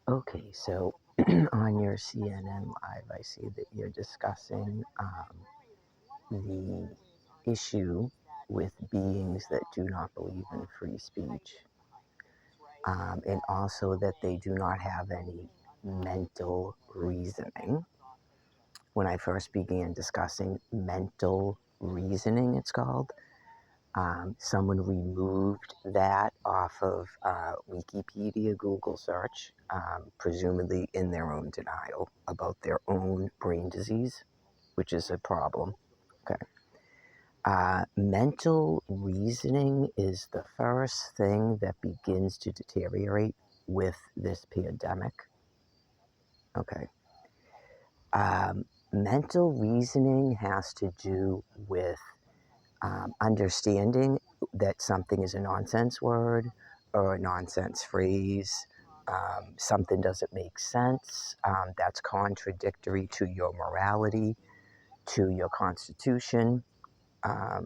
Okay, so on your CNN Live, I see that you're discussing the issue with beings that do not believe in free speech, and also that they do not have any mental reasoning. When I first began discussing mental reasoning, it's called, someone removed that off of Wikipedia, Google search, presumably in their own denial about their own brain disease, which is a problem. Okay. Mental reasoning is the first thing that begins to deteriorate with this pandemic. Okay. Mental reasoning has to do with understanding that something is a nonsense word or a nonsense phrase, something doesn't make sense, that's contradictory to your morality, to your constitution, um,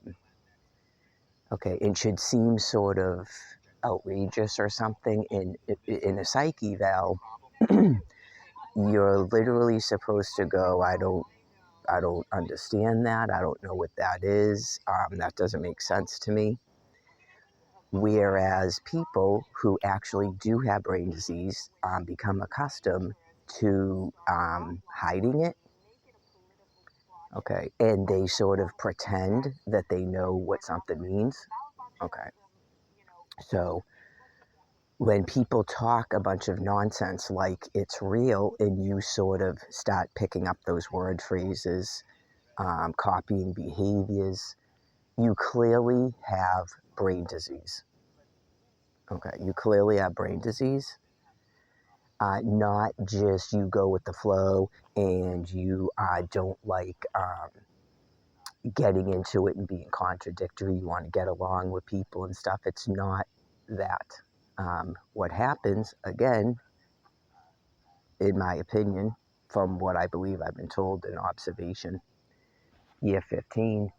okay, and should seem sort of outrageous or something. In a psych eval, you're literally supposed to go, I don't understand that. I don't know what that is. That doesn't make sense to me. Whereas people who actually do have brain disease become accustomed to hiding it, okay, and they sort of pretend that they know what something means, okay. So when people talk a bunch of nonsense like it's real and you sort of start picking up those word phrases, copying behaviors, you clearly have brain disease. Okay, you clearly have brain disease. Not just you go with the flow and you don't like getting into it and being contradictory. You want to get along with people and stuff. It's not that. What happens, again, in my opinion, from what I believe I've been told in observation, year 15,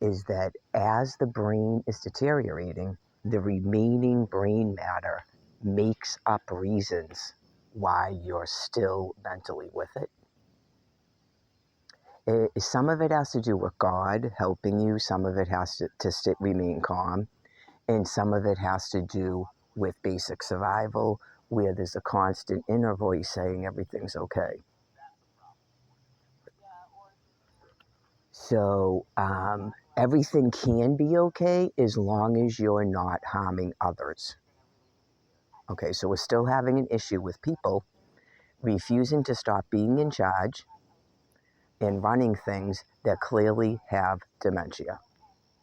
is that as the brain is deteriorating, the remaining brain matter makes up reasons why you're still mentally with it. Some of it has to do with God helping you, some of it has to remain calm, and some of it has to do with basic survival, where there's a constant inner voice saying everything's okay. So everything can be okay as long as you're not harming others. Okay, so we're still having an issue with people refusing to stop being in charge and running things that clearly have dementia,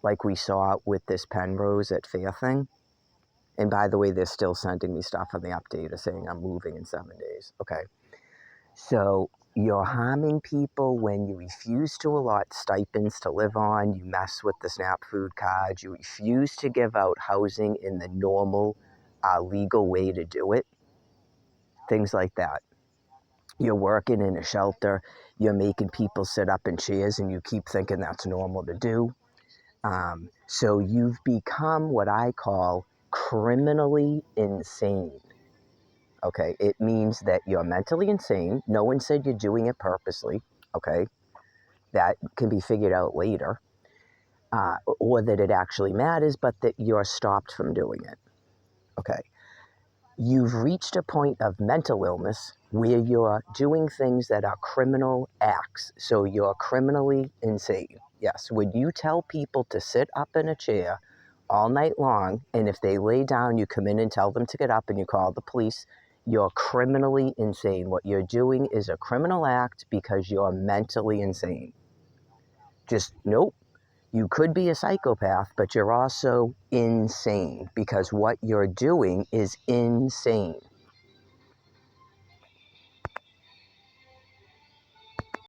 like we saw with this Penrose at Fair thing. And by the way, they're still sending me stuff on the update saying I'm moving in 7 days. Okay, so you're harming people when you refuse to allot stipends to live on, you mess with the SNAP food cards, you refuse to give out housing in the normal, legal way to do it, things like that. You're working in a shelter, you're making people sit up in chairs and you keep thinking that's normal to do. So you've become what I call criminally insane. Okay, it means that you're mentally insane. No one said you're doing it purposely. Okay, that can be figured out later, or that it actually matters, but that you're stopped from doing it. Okay, you've reached a point of mental illness where you're doing things that are criminal acts. So you're criminally insane. Yes, when you tell people to sit up in a chair all night long, and if they lay down, you come in and tell them to get up and you call the police, you're criminally insane. What you're doing is a criminal act because you're mentally insane. Just nope. You could be a psychopath, but you're also insane because what you're doing is insane.